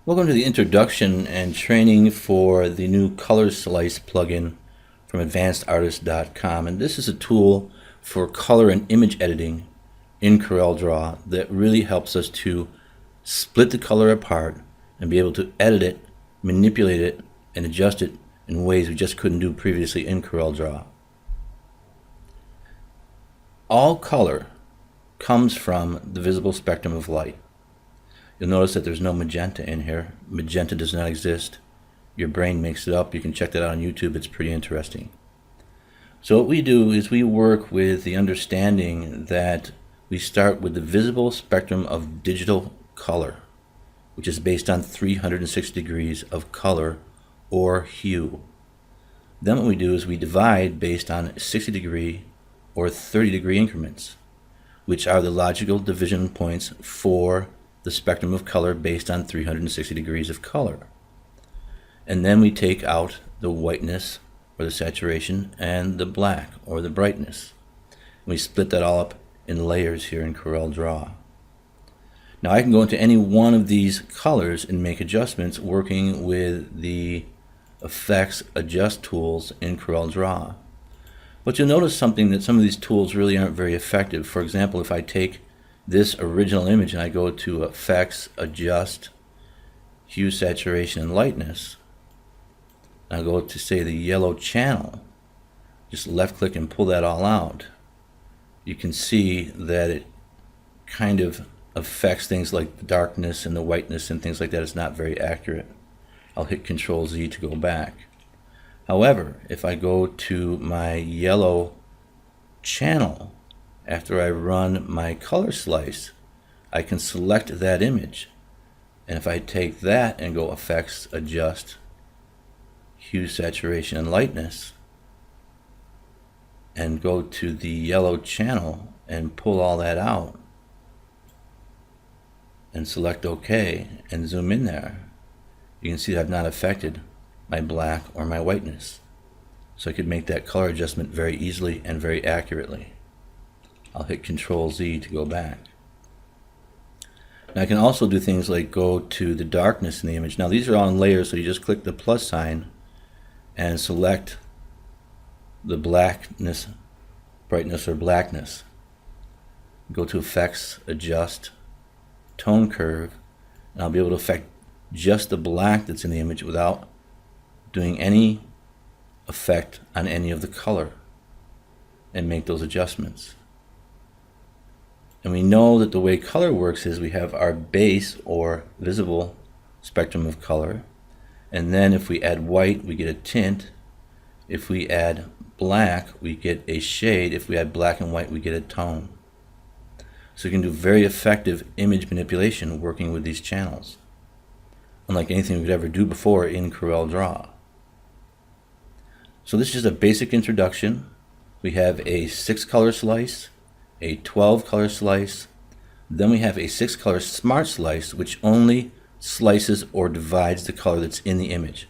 Welcome to the introduction and training for the new Color Slice plugin from Advancecd.com. And this is a tool for color and image editing in Corel Draw that really helps us to split the color apart and be able to edit it, manipulate it, and adjust it in ways we just couldn't do previously in Corel Draw. All color comes from the visible spectrum of light. You'll notice that there's no magenta in here. Magenta does not exist. Your brain makes it up. You can check that out on YouTube. It's pretty interesting. So what we do is we work with the understanding that we start with the visible spectrum of digital color, which is based on 360 degrees of color or hue. Then what we do is we divide based on 60-degree or 30-degree increments, which are the logical division points for the spectrum of color based on 360 degrees of color. And then we take out the whiteness or the saturation and the black or the brightness. We split that all up in layers here in Corel Draw. Now I can go into any one of these colors and make adjustments working with the Effects Adjust tools in Corel Draw. But you'll notice something, that some of these tools really aren't very effective. For example, if I take this original image and I go to Effects, Adjust, Hue, Saturation, and Lightness, I'll go to, say, the yellow channel, just left click and pull that all out. You can see that it kind of affects things like the darkness and the whiteness and things like that. It's not very accurate. I'll hit Control Z to go back. However, if I go to my yellow channel after I run my color slice, I can select that image, and if I take that and go Effects, Adjust, Hue, Saturation, and Lightness, and go to the yellow channel and pull all that out and select OK and zoom in there, you can see that I've not affected my black or my whiteness. So I could make that color adjustment very easily and very accurately. I'll hit Control Z to go back. Now I can also do things like go to the darkness in the image. Now these are all in layers, so you just click the plus sign and select the blackness, brightness, or blackness. Go to Effects, Adjust, Tone Curve, and I'll be able to affect just the black that's in the image without doing any effect on any of the color, and make those adjustments. And we know that the way color works is we have our base or visible spectrum of color, and then if we add white we get a tint, if we add black we get a shade, if we add black and white we get a tone. So you can do very effective image manipulation working with these channels, unlike anything we could ever do before in Corel Draw. So this is just a basic introduction. We have a 6-color slice, a 12-color slice, then we have a 6-color smart slice, which only slices or divides the color that's in the image,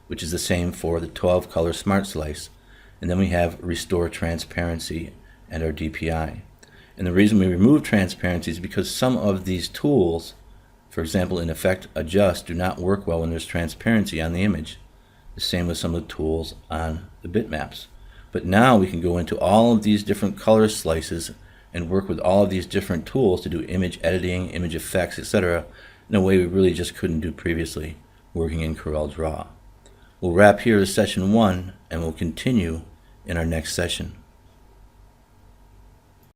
which is the same for the 12-color smart slice. And then we have Restore Transparency and our DPI. And the reason we remove transparency is because some of these tools, for example in Effect Adjust, do not work well when there's transparency on the image. The same with some of the tools on the bitmaps. But now we can go into all of these different color slices and work with all of these different tools to do image editing, image effects, etc. in a way we really just couldn't do previously working in Corel Draw. We'll wrap here as session 1 and we'll continue in our next session.